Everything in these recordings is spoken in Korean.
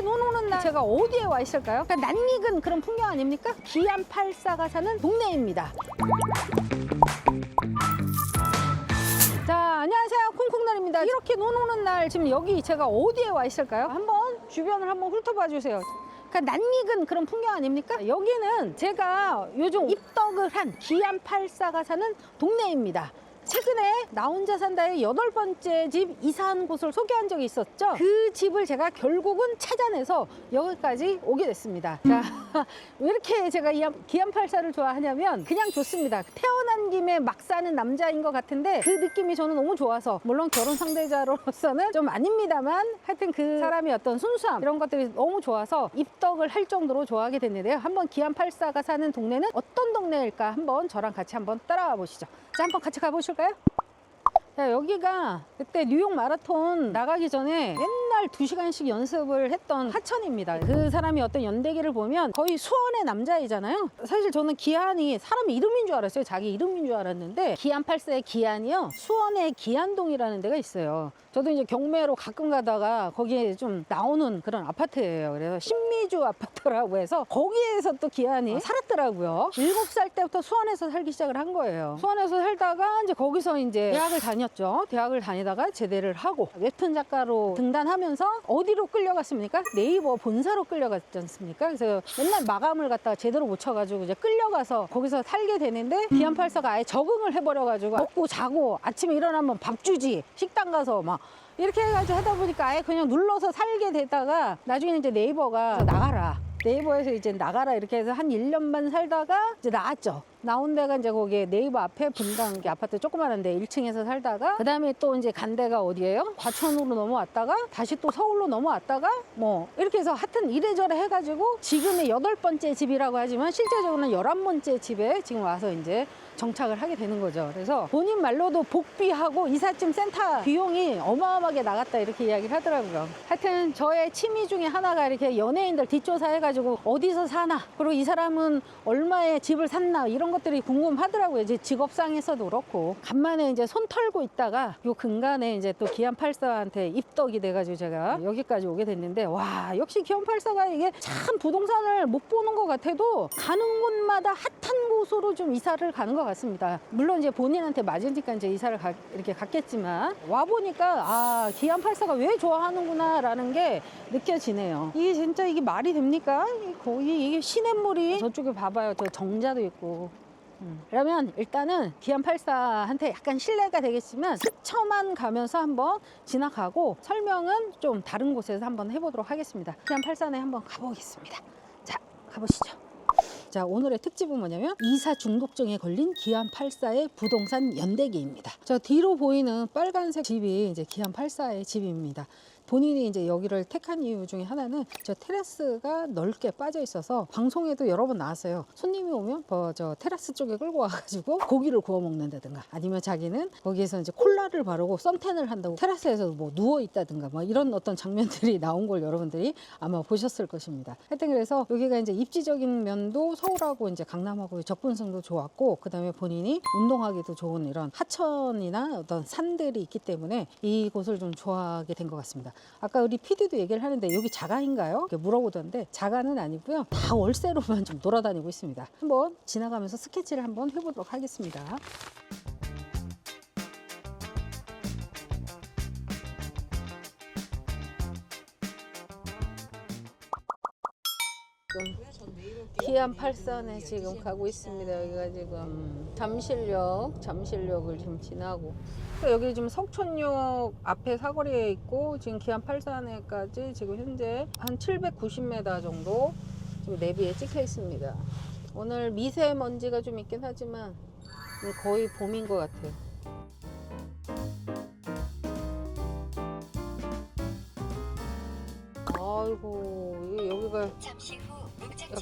이렇게 눈 오는 날 제가 어디에 와 있을까요? 그러니까 낯익은 그런 풍경 아닙니까? 기안 84가 사는 동네입니다. 자, 안녕하세요. 콩콩날입니다. 이렇게 눈 오는 날 지금 여기 제가 어디에 와 있을까요? 한번 주변을 한번 훑어봐 주세요. 그러니까 낯익은 그런 풍경 아닙니까? 여기는 제가 요즘 입덕을 한 기안 84가 사는 동네입니다. 최근에 나 혼자 산다의 8번째 집 이사한 곳을 소개한 적이 있었죠. 그 집을 제가 결국은 찾아내서 여기까지 오게 됐습니다. 자, 왜 이렇게 제가 기안 84를 좋아하냐면 그냥 좋습니다. 태어난 김에 막 사는 남자인 것 같은데 그 느낌이 저는 너무 좋아서, 물론 결혼 상대자로서는 좀 아닙니다만 하여튼 그 사람의 어떤 순수함 이런 것들이 너무 좋아서 입덕을 할 정도로 좋아하게 됐는데요. 한번 기안 84가 사는 동네는 어떤 동네일까 한번 저랑 같이 한번 따라와 보시죠. 자, 한번 같이 가보실까요? 자, 여기가 그때 뉴욕 마라톤 나가기 전에 맨날 2시간씩 연습을 했던 하천입니다. 그 사람이 어떤 연대기를 보면 거의 수원의 남자이잖아요. 사실 저는 기안이 사람 이름인 줄 알았어요. 자기 이름인 줄 알았는데 기안 84의 기안이요, 수원의 기안동이라는 데가 있어요. 저도 이제 경매로 가끔 가다가 거기에 좀 나오는 그런 아파트예요. 그래서 신미주 아파트라고 해서 거기에서 또 기안이 살았더라고요. 7살 때부터 수원에서 살기 시작을 한 거예요. 수원에서 살다가 이제 거기서 이제 대학을 다녔죠. 대학을 다니다가 제대를 하고 웹툰 작가로 등단하면서 어디로 끌려갔습니까? 네이버 본사로 끌려갔지 않습니까? 그래서 맨날 마감을 갖다가 제대로 못 쳐가지고 이제 끌려가서 거기서 살게 되는데 기안 84가 아예 적응을 해버려가지고 먹고 자고 아침에 일어나면 밥 주지, 식당 가서 막 이렇게 해가지고 하다 보니까 아예 그냥 눌러서 살게 되다가 나중에는 이제 네이버가 나가라, 네이버에서 이제 나가라 이렇게 해서 한 1년 반 살다가 이제 나왔죠. 나온 데가 이제 거기에 네이버 앞에 분당 아파트 조그만한데 1층에서 살다가 그 다음에 또 이제 간 데가 어디예요? 과천으로 넘어왔다가 다시 또 서울로 넘어왔다가 뭐 이렇게 해서 하여튼 이래저래 해가지고 지금의 8번째 집이라고 하지만 실제적으로는 11번째 집에 지금 와서 이제 정착을 하게 되는 거죠. 그래서 본인 말로도 복비하고 이삿짐 센터 비용이 어마어마하게 나갔다 이렇게 이야기를 하더라고요. 하여튼 저의 취미 중에 하나가 이렇게 연예인들 뒷조사해가지고 어디서 사나, 그리고 이 사람은 얼마에 집을 샀나 이런 것들이 궁금하더라고요. 이제 직업상에서도 그렇고. 간만에 이제 손 털고 있다가 요 근간에 이제 또 기안 84한테 입덕이 돼가지고 제가 여기까지 오게 됐는데, 와, 역시 기안 84가 이게 참 부동산을 못 보는 것 같아도 가는 곳마다 핫한 곳으로 좀 이사를 가는 것 같습니다. 물론 이제 본인한테 맞으니까 이제 이사를 이렇게 갔겠지만 와보니까 아, 기안 84가 왜 좋아하는구나 라는 게 느껴지네요. 이게 진짜 이게 말이 됩니까? 거의 이게 시냇물이 저쪽에 봐봐요. 저 정자도 있고. 그러면 일단은 기안 84한테 약간 신뢰가 되겠지만 스쳐만 가면서 한번 지나가고 설명은 좀 다른 곳에서 한번 해보도록 하겠습니다. 기안 84에 한번 가보겠습니다. 자, 가보시죠. 자, 오늘의 특집은 뭐냐면 이사 중독증에 걸린 기안 84의 부동산 연대기입니다. 저 뒤로 보이는 빨간색 집이 이제 기안 84의 집입니다. 본인이 이제 여기를 택한 이유 중에 하나는 저 테라스가 넓게 빠져 있어서 방송에도 여러 번 나왔어요. 손님이 오면 저 테라스 쪽에 끌고 와가지고 고기를 구워 먹는다든가, 아니면 자기는 거기에서 이제 콜라를 바르고 선탠을 한다고 테라스에서 뭐 누워 있다든가 뭐 이런 어떤 장면들이 나온 걸 여러분들이 아마 보셨을 것입니다. 하여튼 그래서 여기가 이제 입지적인 면도 서울하고 이제 강남하고 접근성도 좋았고, 그 다음에 본인이 운동하기도 좋은 이런 하천이나 어떤 산들이 있기 때문에 이곳을 좀 좋아하게 된 것 같습니다. 아까 우리 PD도 얘기를 하는데 여기 자가인가요? 이렇게 물어보던데 자가는 아니고요. 다 월세로만 좀 돌아다니고 있습니다. 한번 지나가면서 스케치를 한번 해보도록 하겠습니다. 기안 84에 지금 가고 있습니다. 여기가 지금 잠실역을 지금 지나고, 여기 지금 석촌역 앞에 사거리에 있고, 지금 기안 84에까지 지금 현재 한 790m 정도 지금 내비에 찍혀 있습니다. 오늘 미세먼지가 좀 있긴 하지만 거의 봄인 것 같아요. 아이고, 여기가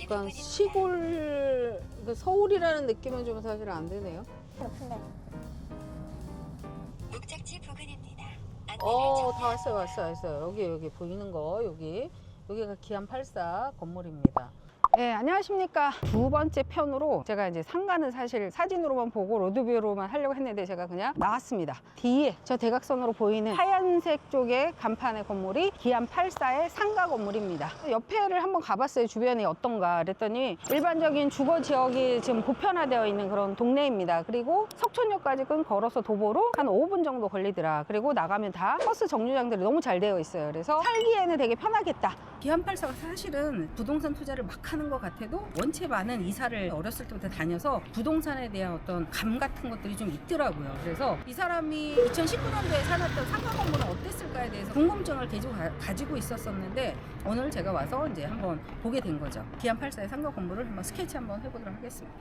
약간 시골, 서울이라는 느낌은 좀 사실 안 드네요. 목적지 부근입니다. 다 왔어요. 여기 보이는 거, 여기가 기안 84 건물입니다. 네, 안녕하십니까. 두 번째 편으로 제가 이제 상가는 사실 사진으로만 보고 로드뷰로만 하려고 했는데 제가 그냥 나왔습니다. 뒤에 저 대각선으로 보이는 하얀색 쪽의 간판의 건물이 기안 84의 상가 건물입니다. 옆에를 한번 가봤어요. 주변이 어떤가 그랬더니 일반적인 주거 지역이 지금 보편화되어 있는 그런 동네입니다. 그리고 석촌역까지 걸어서 도보로 한 5분 정도 걸리더라. 그리고 나가면 다 버스 정류장들이 너무 잘 되어 있어요. 그래서 살기에는 되게 편하겠다. 기안 84가 사실은 부동산 투자를 막 하는 것 같아도 원체 많은 이사를 어렸을 때부터 다녀서 부동산에 대한 어떤 감 같은 것들이 좀 있더라고요. 그래서 이 사람이 2019년도에 사놨던 상가 건물은 어땠을까에 대해서 궁금증을 계속 가지고 있었었는데 오늘 제가 와서 이제 한번 보게 된 거죠. 기안 84의 상가 건물을 한번 스케치 한번 해보도록 하겠습니다.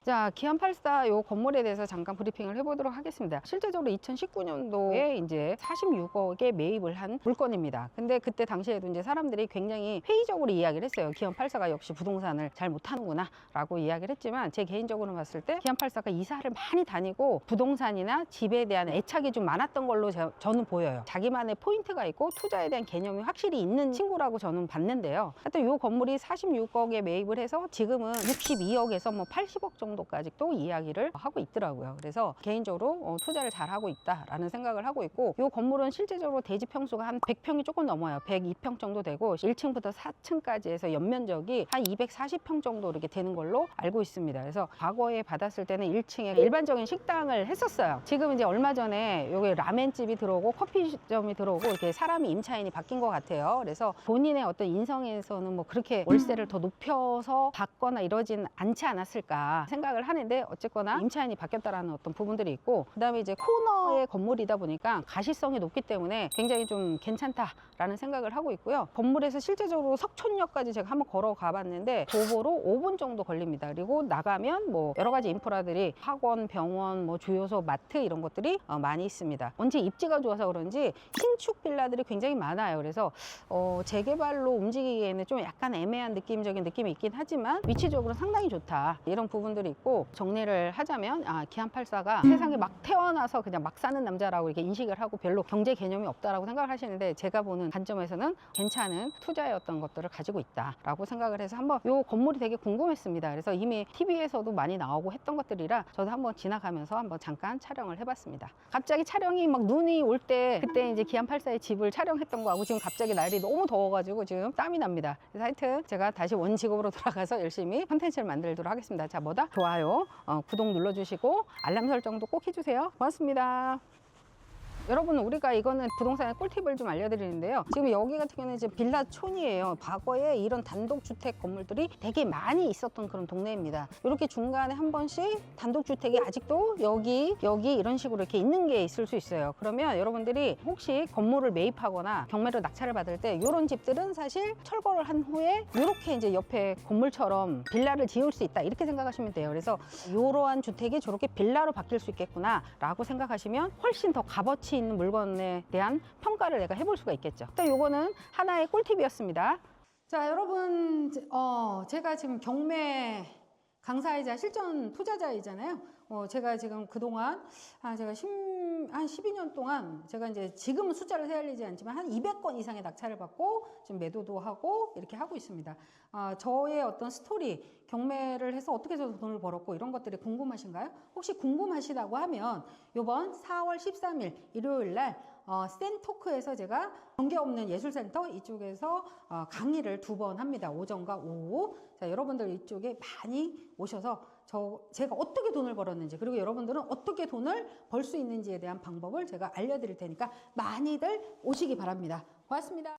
자, 기안 84 요 건물에 대해서 잠깐 브리핑을 해보도록 하겠습니다. 실제적으로 2019년도에 이제 46억에 매입을 한 물건입니다. 근데 그때 당시에도 이제 사람들이 굉장히 회의적으로 이야기를 했어요. 기안 84가 역시 부동산을 잘 못하는구나 라고 이야기를 했지만 제 개인적으로 봤을 때 기안 84가 이사를 많이 다니고 부동산이나 집에 대한 애착이 좀 많았던 걸로 저는 보여요. 자기만의 포인트가 있고 투자에 대한 개념이 확실히 있는 친구라고 저는 봤는데요. 하여튼 요 건물이 46억에 매입을 해서 지금은 62억에서 뭐 80억 정도 까지 또 이야기를 하고 있더라고요. 그래서 개인적으로 투자를 잘 하고 있다라는 생각을 하고 있고 이 건물은 실제적으로 대지 평수가 한 100평이 조금 넘어요. 102평 정도 되고 1층부터 4층까지 해서 연면적이 한 240평 정도 이렇게 되는 걸로 알고 있습니다. 그래서 과거에 받았을 때는 1층에 일반적인 식당을 했었어요. 지금 이제 얼마 전에 여기 라멘집이 들어오고 커피점이 들어오고 이렇게 사람이 임차인이 바뀐 것 같아요. 그래서 본인의 어떤 인성에서는 뭐 그렇게 월세를 더 높여서 받거나 이러진 않지 않았을까 생각을 하는데 어쨌거나 임차인이 바뀌었다라는 어떤 부분들이 있고 그다음에 이제 코너의 건물이다 보니까 가시성이 높기 때문에 굉장히 좀 괜찮다라는 생각을 하고 있고요. 건물에서 실제적으로 석촌역까지 제가 한번 걸어가 봤는데 도보로 5분 정도 걸립니다. 그리고 나가면 뭐 여러 가지 인프라들이 학원, 병원, 뭐 주요소, 마트 이런 것들이 많이 있습니다. 원체 입지가 좋아서 그런지 신축 빌라들이 굉장히 많아요. 그래서 재개발로 움직이기에는 좀 약간 애매한 느낌적인 느낌이 있긴 하지만 위치적으로 상당히 좋다. 이런 부분들이 있고 정리를 하자면 기안 84가 세상에 막 태어나서 그냥 막 사는 남자라고 이렇게 인식을 하고 별로 경제 개념이 없다라고 생각을 하시는데 제가 보는 관점에서는 괜찮은 투자였던 것들을 가지고 있다라고 생각을 해서 한번 이 건물이 되게 궁금했습니다. 그래서 이미 TV에서도 많이 나오고 했던 것들이라 저도 한번 지나가면서 한번 잠깐 촬영을 해봤습니다. 갑자기 촬영이 막 눈이 올 때 그때 이제 기안 84의 집을 촬영했던 거하고 지금 갑자기 날이 너무 더워가지고 지금 땀이 납니다. 그래서 하여튼 제가 다시 원직업으로 돌아가서 열심히 콘텐츠를 만들도록 하겠습니다. 자, 뭐다? 좋아요, 구독 눌러주시고 알람 설정도 꼭 해주세요. 고맙습니다. 여러분 우리가 이거는 부동산의 꿀팁을 좀 알려드리는데요. 지금 여기 같은 경우는 이제 빌라촌이에요. 과거에 이런 단독주택 건물들이 되게 많이 있었던 그런 동네입니다. 이렇게 중간에 한 번씩 단독주택이 아직도 여기 이런 식으로 이렇게 있는 게 있을 수 있어요. 그러면 여러분들이 혹시 건물을 매입하거나 경매로 낙찰을 받을 때 이런 집들은 사실 철거를 한 후에 이렇게 이제 옆에 건물처럼 빌라를 지을 수 있다 이렇게 생각하시면 돼요. 그래서 이러한 주택이 저렇게 빌라로 바뀔 수 있겠구나 라고 생각하시면 훨씬 더 값어치 있는 물건에 대한 평가를 내가 해볼 수가 있겠죠. 또 요거는 하나의 꿀팁이었습니다. 자, 여러분, 제가 지금 경매 강사이자 실전 투자자이잖아요. 제가 지금 그동안 한 12년 동안 제가 이제 지금은 숫자를 헤아리지 않지만 한 200건 이상의 낙찰을 받고 지금 매도도 하고 이렇게 하고 있습니다. 저의 어떤 스토리, 경매를 해서 어떻게 해서 돈을 벌었고 이런 것들이 궁금하신가요? 혹시 궁금하시다고 하면 이번 4월 13일 일요일 날 센토크에서 제가 관계없는 예술센터 이쪽에서 강의를 2번 합니다. 오전과 오후. 자, 여러분들 이쪽에 많이 오셔서 제가 어떻게 돈을 벌었는지 그리고 여러분들은 어떻게 돈을 벌 수 있는지에 대한 방법을 제가 알려드릴 테니까 많이들 오시기 바랍니다. 고맙습니다.